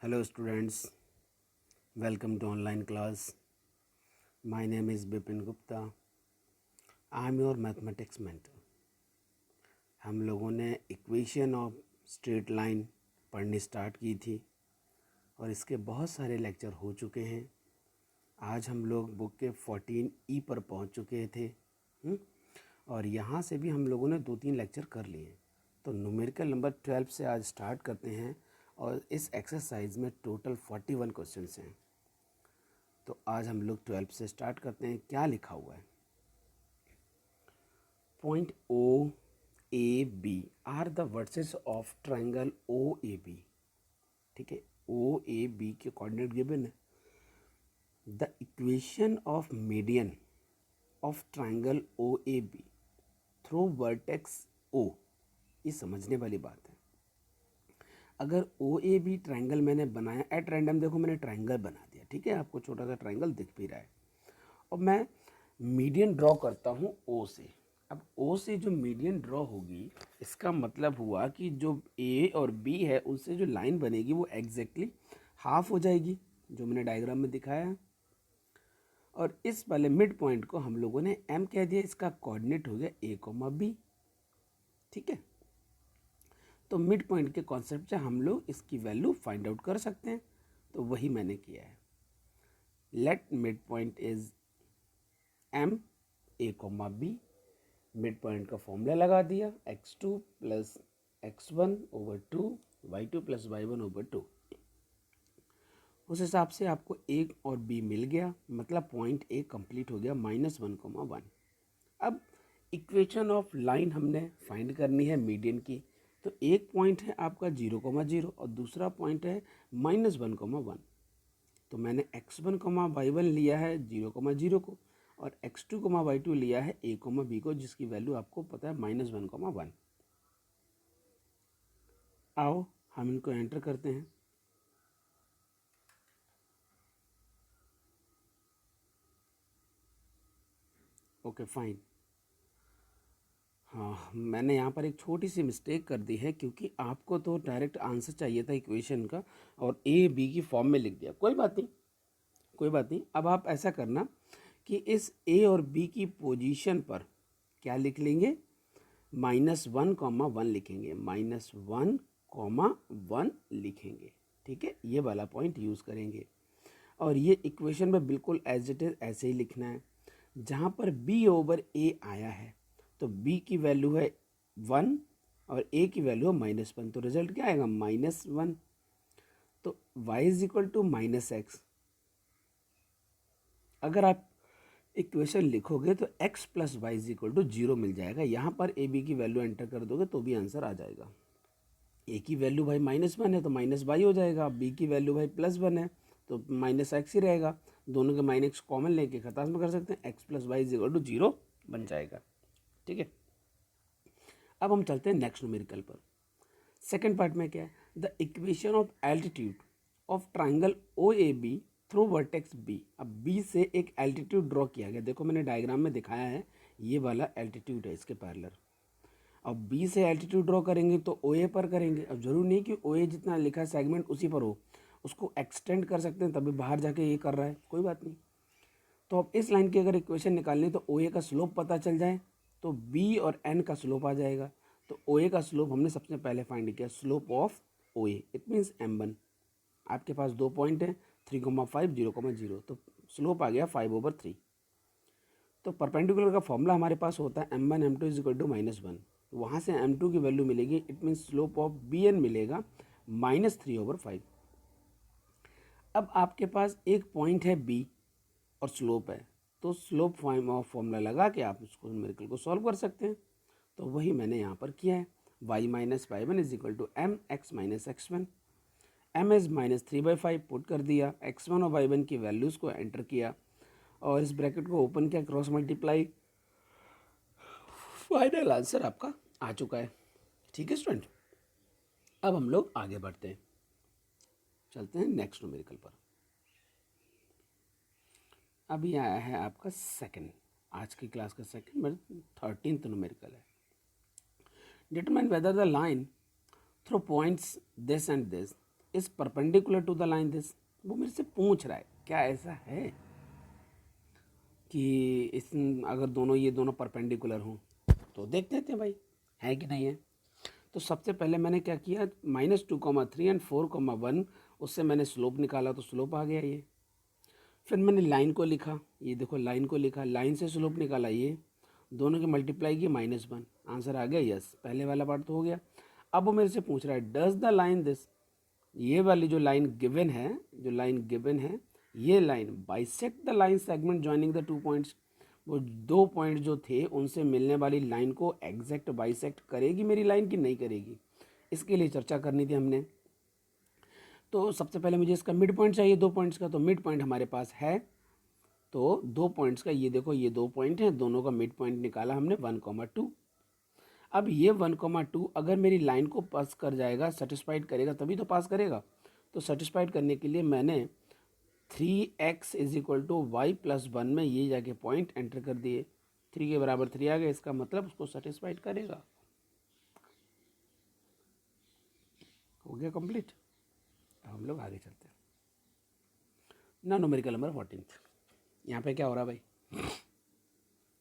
Hello students, welcome to online class. My name is Bipin Gupta. I am your mathematics mentor. हम लोगों ने equation of straight line पढ़नी start की थी और इसके बहुत सारे लेक्चर हो चुके हैं। आज हम लोग बुक के 14E पर पहुंच चुके थे और यहाँ से भी हम लोगों ने 2-3 लेक्चर कर लिए। तो न्यूमेरिकल नंबर 12 से आज स्टार्ट करते हैं और इस एक्सरसाइज में टोटल 41 क्वेश्चंस हैं। तो आज हम लोग 12 से स्टार्ट करते हैं। क्या लिखा हुआ है? Point O A B are the vertices of triangle O A B. ठीक है, ओ ए बी के कोऑर्डिनेट गिवन है। The equation of median of triangle O A B through vertex O, ये समझने वाली बात है। अगर ओ ए बी ट्राइंगल मैंने बनाया एट रैंडम, देखो मैंने ट्राइंगल बना दिया, ठीक है, आपको छोटा सा ट्राइंगल दिख भी रहा है और मैं मीडियन ड्रॉ करता हूँ ओ से। अब ओ से जो मीडियन ड्रॉ होगी, इसका मतलब हुआ कि जो ए और बी है उससे जो लाइन बनेगी वो एग्जैक्टली हाफ हो जाएगी, जो मैंने डायग्राम में दिखाया है। और इस वाले मिड पॉइंट को हम लोगों ने एम कह दिया, इसका कोऑर्डिनेट हो गया ए कोमा बी। ठीक है, तो मिड पॉइंट के कॉन्सेप्ट से हम लोग इसकी वैल्यू फाइंड आउट कर सकते हैं, तो वही मैंने किया है। Let mid point is M A comma B. Mid point का फॉर्मूला लगा दिया, x2 plus x1 over 2 y2 plus y1 over 2। उस हिसाब से आपको ए और बी मिल गया, मतलब पॉइंट ए कंप्लीट हो गया -1,1। अब इक्वेशन ऑफ लाइन हमने फाइंड करनी है मीडियन की। तो एक पॉइंट है आपका 0,0 और दूसरा पॉइंट है -1,1। तो मैंने x1, y1 लिया है 0,0 को और x2, y2 लिया है a, b को, जिसकी वैल्यू आपको पता है -1,1। आओ हम इनको एंटर करते हैं। Okay fine. हाँ, मैंने यहाँ पर एक छोटी सी मिस्टेक कर दी है, क्योंकि आपको तो डायरेक्ट आंसर चाहिए था इक्वेशन का और ए बी की फॉर्म में लिख दिया। कोई बात नहीं, कोई बात नहीं। अब आप ऐसा करना कि इस ए और बी की पोजीशन पर क्या लिख लेंगे, -1,1 लिखेंगे, -1,1 लिखेंगे। ठीक है, ये वाला पॉइंट यूज़ करेंगे और ये इक्वेशन में बिल्कुल एज इट इज़ ऐसे ही लिखना है। जहाँ पर b ओवर a आया है तो b की वैल्यू है 1 और a की वैल्यू है -1, तो रिजल्ट क्या आएगा -1। तो y is equal to -x। अगर आप इक्वेशन लिखोगे तो x plus y is equal to 0 मिल जाएगा। यहाँ पर ए बी की वैल्यू एंटर कर दोगे तो भी आंसर आ जाएगा। ए की वैल्यू भाई -1 है तो -y हो जाएगा, बी की वैल्यू भाई +1 है तो -x ही रहेगा। दोनों के -x कॉमन लेके खत्म कर सकते हैं, x plus y is equal to 0 बन जाएगा। ठीक है, अब हम चलते हैं नेक्स्ट न्यूमेरिकल पर। सेकेंड पार्ट में क्या है, the equation of altitude of triangle O A B through vertex B. अब बी से एक एल्टीट्यूड ड्रॉ किया गया, देखो मैंने डायग्राम में दिखाया है, ये वाला एल्टीट्यूड है इसके पैरेलल। अब बी से एल्टीट्यूड ड्रॉ करेंगे तो ओ ए पर करेंगे। अब जरूरी नहीं कि ओ ए जितना लिखा है सेगमेंट उसी पर हो, उसको एक्सटेंड कर सकते हैं, तभी बाहर जाके ये कर रहा है, कोई बात नहीं। तो अब इस लाइन की अगर इक्वेशन निकालनी तो ओ ए का स्लोप पता चल जाए तो बी और एन का स्लोप आ जाएगा। तो ओ ए का स्लोप हमने सबसे पहले फाइंड किया, slope of O A, it means m1। आपके पास 2 पॉइंट हैं 3,5 0,0, तो स्लोप आ गया 5/3। तो परपेंडिकुलर का फॉर्मूला हमारे पास होता है m1 m2 is equal to -1। वहाँ से m2 की वैल्यू मिलेगी, it means slope of B N मिलेगा -3/5। अब आपके पास एक पॉइंट है बी और स्लोप है, तो स्लोप फॉर्मूला लगा के आप उसको न्यूमेरिकल को सॉल्व कर सकते हैं। तो वही मैंने यहाँ पर किया है, y minus y1 is equal to M X minus x1। M is -3/5 put कर दिया, x1 और y1 की वैल्यूज़ को एंटर किया और इस ब्रैकेट को ओपन किया, क्रॉस मल्टीप्लाई, फाइनल आंसर आपका आ चुका है। ठीक है स्टूडेंट, अब हम लोग आगे बढ़ते हैं, चलते हैं नेक्स्ट न्यूमेरिकल पर। अभी आया है आपका सेकंड, आज की क्लास का सेकंड, मेरा 13th न्यूमेरिकल है। Determine whether the line through points this and this is perpendicular to the line this. वो मेरे से पूछ रहा है क्या ऐसा है कि इस अगर दोनों ये दोनों परपेंडिकुलर हों तो देख लेते हैं भाई है कि नहीं है। तो सबसे पहले मैंने क्या किया, -2,3 एंड 4,1 उससे मैंने स्लोप निकाला तो स्लोप आ गया ये। फिर मैंने लाइन को लिखा, ये देखो लाइन को लिखा, लाइन से स्लोप निकाला, ये दोनों की मल्टीप्लाई की -1, आंसर आ गया यस। पहले वाला पार्ट तो हो गया। अब वो मेरे से पूछ रहा है डज द लाइन दिस, ये वाली जो लाइन गिवन है, जो लाइन गिवन है ये line bisect the line segment joining the 2 points, वो 2 पॉइंट जो थे उनसे मिलने वाली लाइन को एग्जैक्ट बाइसेक्ट करेगी मेरी लाइन की नहीं करेगी, इसके लिए चर्चा करनी थी हमने। तो सबसे पहले मुझे इसका मिड पॉइंट चाहिए 2 पॉइंट्स का, तो मिड पॉइंट हमारे पास है, तो 2 पॉइंट्स का ये देखो ये 2 पॉइंट हैं, दोनों का मिड पॉइंट निकाला हमने 1,2। अब ये 1,2 अगर मेरी लाइन को पास कर जाएगा, सेटिस्फाइड करेगा तभी तो पास करेगा। तो सेटिस्फाइड करने के लिए मैंने 3x = y+1 में ये जाके पॉइंट एंटर कर दिए, 3 के बराबर 3 आ गया, इसका मतलब उसको सेटिस्फाइड करेगा। हो गया कंप्लीट। अब हम लोग आगे चलते हैं ना, न्यूमेरिकल नंबर 14। यहाँ पे क्या हो रहा है भाई,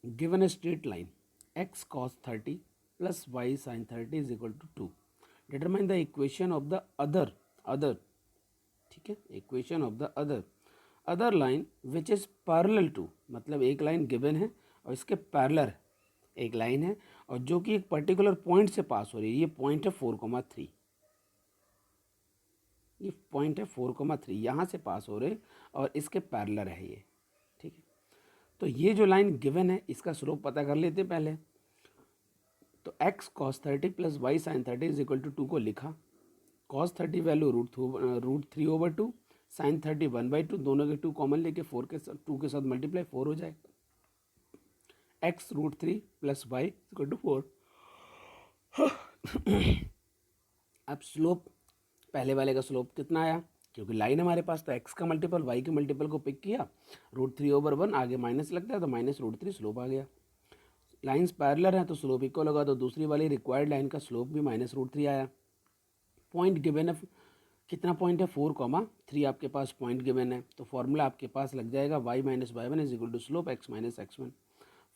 given a straight line x cos 30 + y sin 30 = 2, determine the equation of the other, ठीक है, equation of the other line which is parallel to, मतलब एक लाइन गिवन है और इसके पैरेलल एक लाइन है और जो कि एक पर्टिकुलर पॉइंट से पास हो रही है, ये पॉइंट है 4,3, ये पॉइंट है 4,3 यहाँ से पास हो रहे और इसके पैरेलल है ये, ठीक है। तो ये जो लाइन गिवन है इसका स्लोप पता कर लेते पहले। तो x cos 30 + y sin 30 = 2 को लिखा, cos 30 वैल्यू √3/2, sin 30 1/2, दोनों के 2 कॉमन लेके 2 के साथ मल्टीप्लाई 4 हो जाएगा, x √3 + y = 4। अब स्लोप पहले वाले का स्लोप कितना आया, क्योंकि लाइन हमारे पास तो x का मल्टीपल y के मल्टीपल को पिक किया, √3/1 आगे माइनस लगता है तो -√3 स्लोप आ गया। लाइंस पैरेलल हैं तो स्लोप इक्वल होगा, तो दूसरी वाली रिक्वायर्ड लाइन का स्लोप भी -√3 आया। पॉइंट गिवन है, कितना पॉइंट है 4,3 आपके पास पॉइंट गिवन है, तो फॉर्मूला आपके पास लग जाएगा y - y1 = slope x - x1।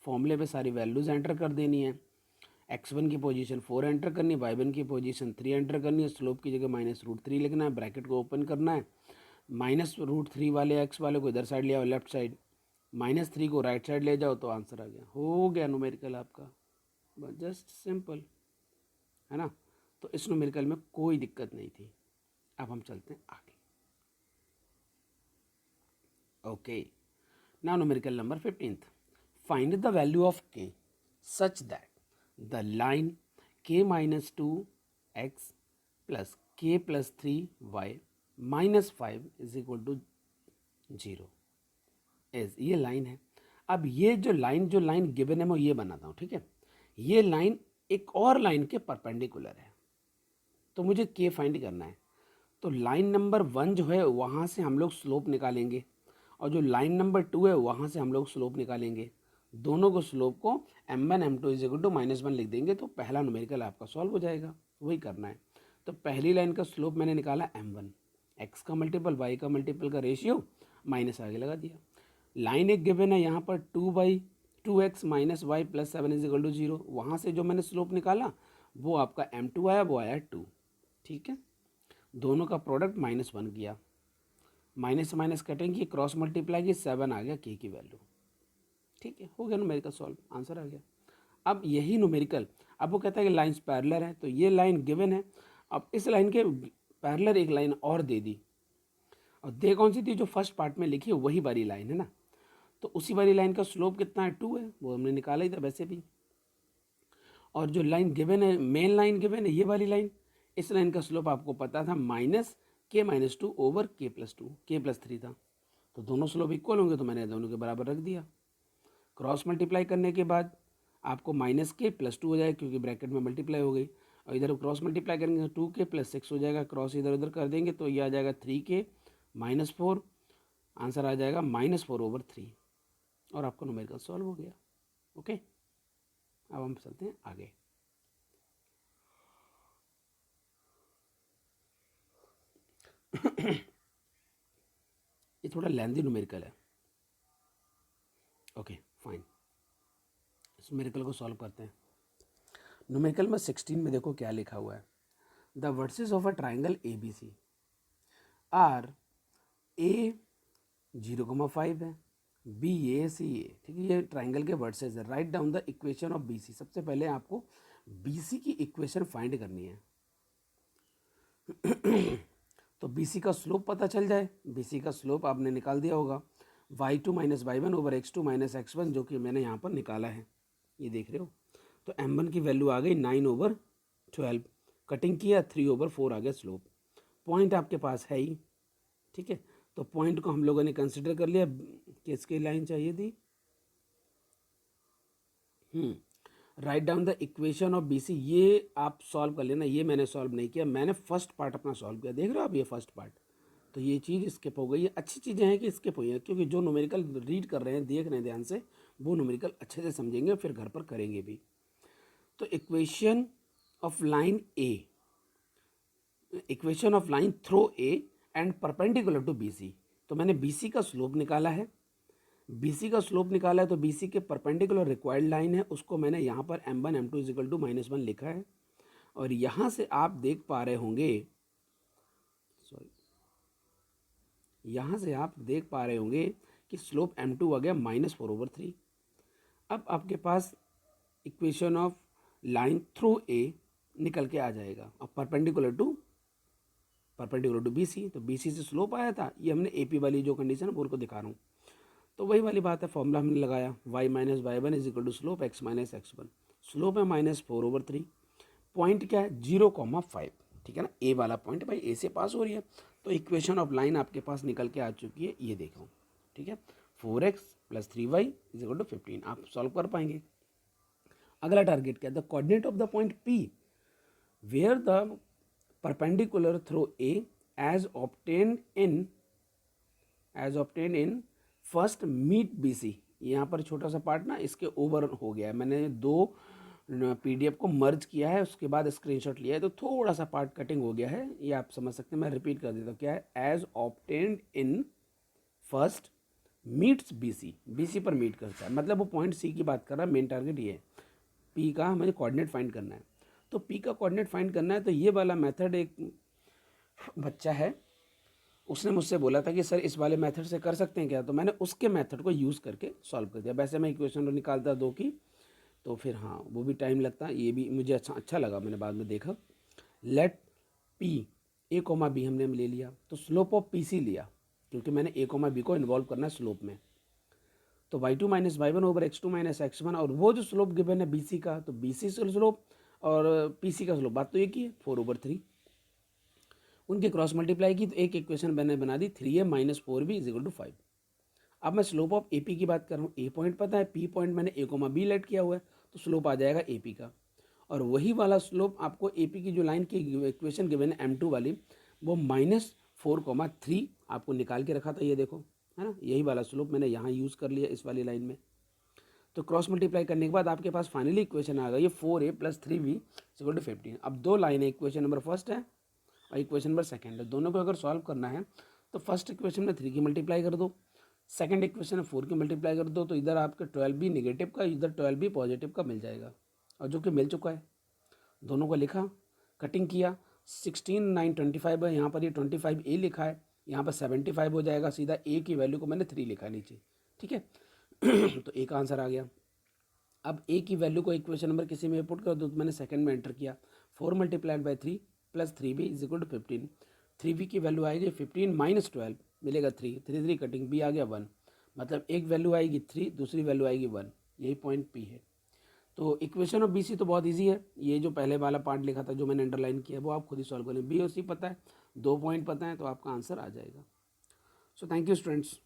फॉर्मूले पे सारी वैल्यूज़ एंटर कर देनी है, x1 की पोजीशन 4 एंटर करनी है, y1 की पोजीशन 3 एंटर करनी है, स्लोप की जगह -√3 लिखना है, ब्रैकेट को ओपन करना है, -√3 वाले x वाले को इधर साइड ले आओ लेफ्ट साइड, -3 को राइट साइड ले जाओ तो आंसर आ गया, हो गया न्यूमेरिकल आपका, बस जस्ट सिंपल है ना। तो इस न्यूमेरिकल में कोई दिक्कत नहीं थी। अब हम चलते हैं आगे। Okay, now numerical number 15, find the value of k such that the line k - 2x + k + 3y - 5 = 0 as, ये लाइन है। अब ये जो लाइन गिवन है मैं ये बनाता हूँ, ठीक है। ये लाइन एक और लाइन के परपेंडिकुलर है, तो मुझे के फाइंड करना है। तो लाइन नंबर 1 जो है वहाँ से हम लोग स्लोप निकालेंगे और जो लाइन नंबर 2 है वहाँ से हम लोग स्लोप निकालेंगे, दोनों को स्लोप को m1 m2 = -1 लिख देंगे तो पहला न्यूमेरिकल आपका सॉल्व हो जाएगा, वही करना है। तो पहली लाइन का स्लोप मैंने निकाला m1, x का मल्टीपल y का मल्टीपल का रेशियो माइनस आगे लगा दिया। लाइन एक गिवन है यहाँ पर 2x - y + 7 = 0, वहाँ से जो मैंने स्लोप निकाला वो आपका m2 आया, वो आया 2, ठीक है। दोनों का प्रोडक्ट -1 किया, माइनस से माइनस कटेंगे, क्रॉस मल्टीप्लाई की 7 आ गया के की वैल्यू, ठीक है। हो गया न्यूमेरिकल सॉल्व, आंसर आ गया। अब यही न्यूमेरिकल, अब वो कहता है कि लाइंस पैरेलल है, तो ये लाइन गिवन है, अब इस लाइन के पैरेलल एक लाइन और दे दी, और दे कौन सी थी, जो फर्स्ट पार्ट में लिखी है वही वाली लाइन है ना, तो उसी वाली लाइन का स्लोप कितना है 2 है, वो हमने निकाला ही था वैसे भी। और जो लाइन गिवन है, मेन लाइन गिवन है ये वाली लाइन, इस लाइन का स्लोप आपको पता था -k - 2 / k + 2, k + 3 था, तो दोनों स्लोप इक्वल होंगे तो मैंने दोनों के बराबर रख दिया। क्रॉस मल्टीप्लाई करने के बाद आपको -k + 2 हो जाएगा क्योंकि ब्रैकेट में मल्टीप्लाई हो गई, और इधर क्रॉस मल्टीप्लाई करेंगे तो 2k + 6 हो जाएगा, क्रॉस इधर उधर कर देंगे तो ये आ जाएगा 3k - 4, आंसर आ जाएगा -4/3, और आपका न्यूमेरिकल सॉल्व हो गया। ओके, अब हम चलते हैं आगे। ये थोड़ा लेंदी न्यूमेरिकल है। ओके फाइन, इस न्यूमेरिकल को सॉल्व करते हैं। न्यूमेरिकल में 16 में देखो क्या लिखा हुआ है, the vertices of a triangle A B C are A 0,5 है, बी ए सी ए, ठीक है, ये ट्राइंगल के वर्सेस है। Write down the equation of B C, सबसे पहले आपको बी सी की इक्वेशन फाइंड करनी है। तो बी सी का स्लोप पता चल जाए, बी सी का स्लोप आपने निकाल दिया होगा, y2 minus y1 over x2 minus x1, जो कि मैंने यहाँ पर निकाला है, ये देख रहे हो। तो m1 की वैल्यू आ गई 9/12, कटिंग किया 3/4 आ गया स्लोप। पॉइंट आपके पास है ही, ठीक है, तो पॉइंट को हम लोगों ने कंसिडर कर लिया। किसकी लाइन चाहिए थी? Write down the equation of B C, ये आप सॉल्व कर लेना, ये मैंने सॉल्व नहीं किया, मैंने फर्स्ट पार्ट अपना सॉल्व किया, देख रहे हो आप, ये फर्स्ट पार्ट। तो ये चीज़ स्किप हो गई है, अच्छी चीज़ें हैं कि स्किप हुई है, क्योंकि जो न्यूमेरिकल रीड कर रहे हैं, देख रहे हैं ध्यान से, वो न्यूमेरिकल अच्छे से समझेंगे, फिर घर पर करेंगे भी। तो equation of line A, equation of line through A and perpendicular to B C, तो मैंने बी सी का स्लोप निकाला है, BC का स्लोप निकाला है, तो BC के परपेंडिकुलर रिक्वायर्ड लाइन है, उसको मैंने यहाँ पर m1 m2 इजिकल टू -1 लिखा है। और यहाँ से आप देख पा रहे होंगे, सॉरी, यहाँ से आप देख पा रहे होंगे कि स्लोप m2 आ गया -4/3। अब आपके पास equation of line through A निकल के आ जाएगा, अब परपेंडिकुलर टू BC, तो BC से स्लोप आया था, ये हमने AP वाली जो कंडीशन है वो उनको दिखा रहा हूँ। तो वही वाली बात है, फॉर्मूला हमने लगाया, y minus y1 is equal to slope x minus x1, slope है -4/3, पॉइंट क्या है 0,5, ठीक है ना, ए वाला पॉइंट भाई ए से पास हो रही है। तो इक्वेशन ऑफ लाइन आपके पास निकल के आ चुकी है, ये देखो, ठीक है, 4x + 3y is equal to 15, आप सॉल्व कर पाएंगे। अगला टारगेट क्या है, the coordinate of the point P where the perpendicular through A as obtained in first meet BC। यहाँ पर छोटा सा पार्ट ना इसके ओवर हो गया है, मैंने 2 PDF को मर्ज किया है, उसके बाद स्क्रीनशॉट लिया है, तो थोड़ा सा पार्ट कटिंग हो गया है, ये आप समझ सकते हैं। मैं रिपीट कर देता हूँ, क्या है, as obtained in first meets BC पर मीट करता है, मतलब वो पॉइंट C की बात कर रहा है। मेन टारगेट ये है, P का हमें कोऑर्डिनेट फाइंड करना है। तो P का कोऑर्डिनेट फाइंड करना है, तो ये वाला मेथड एक बच्चा है, उसने मुझसे बोला था कि सर इस वाले मेथड से कर सकते हैं क्या, तो मैंने उसके मेथड को यूज़ करके सॉल्व कर दिया। वैसे मैं इक्वेशन निकालता 2 की, तो फिर हाँ वो भी टाइम लगता, ये भी मुझे अच्छा लगा, मैंने बाद में देखा। लेट P A, B हमने ले लिया, तो स्लोप ऑफ PC लिया, क्योंकि मैंने A, B को इन्वॉल्व करना है स्लोप में। तो y2 minus y1 over x2 minus x1, और वो जो स्लोप गिवन है BC का, तो BC से स्लोप और PC का स्लोप, बात तो एक ही है, 4/3। उनकी क्रॉस मल्टीप्लाई की, तो एक इक्वेशन मैंने बना दी, 3a minus 4b is equal to 5। अब मैं स्लोप ऑफ AP की बात कर रहा हूँ, A पॉइंट पता है, P पॉइंट मैंने A, B लेट किया हुआ है, तो स्लोप आ जाएगा AP का। और वही वाला स्लोप आपको AP की जो लाइन की इक्वेशन गिवन है M2 वाली, वो -4,3 आपको निकाल के रखा था, ये देखो, है ना, यही वाला स्लोप मैंने यहाँ यूज़ कर लिया इस वाली लाइन में। तो क्रॉस मल्टीप्लाई करने के बाद आपके पास फाइनली इक्वेशन आ गई ये 4a + 3b इक्वल टू 15। अब 2 लाइनें, इक्वेशन नंबर फर्स्ट है और इक्वेशन नंबर सेकंड है, दोनों को अगर सॉल्व करना है तो फर्स्ट इक्वेशन में 3 की मल्टीप्लाई कर दो, सेकंड इक्वेशन में 4 की मल्टीप्लाई कर दो, तो इधर आपके 12b नेगेटिव का, इधर 12b पॉजिटिव का मिल जाएगा, और जो कि मिल चुका है। दोनों को लिखा, कटिंग किया, 16 9 25 है, यहाँ पर ये 25a लिखा है, यहाँ पर 75 हो जाएगा, सीधा a की वैल्यू को मैंने 3 लिखा नीचे, ठीक है। तो a का आंसर आ गया। अब a की वैल्यू को इक्वेशन नंबर किसी में पुट कर दो, तो मैंने सेकंड में एंटर किया, 4 × 3 + 3b is equal to 15। 3b की वैल्यू आएगी 15 - 12 मिलेगा 3, 3 3 कटिंग, b आ गया 1, मतलब एक वैल्यू आएगी 3, दूसरी वैल्यू आएगी 1, यही पॉइंट P है। तो इक्वेशन ऑफ BC तो बहुत इजी है, ये जो पहले वाला पार्ट लिखा था जो मैंने अंडरलाइन किया वो आप खुद ही सॉल्व करें। B और C पता है, 2 पॉइंट पता है, तो आपका आंसर आ जाएगा। So thank you students.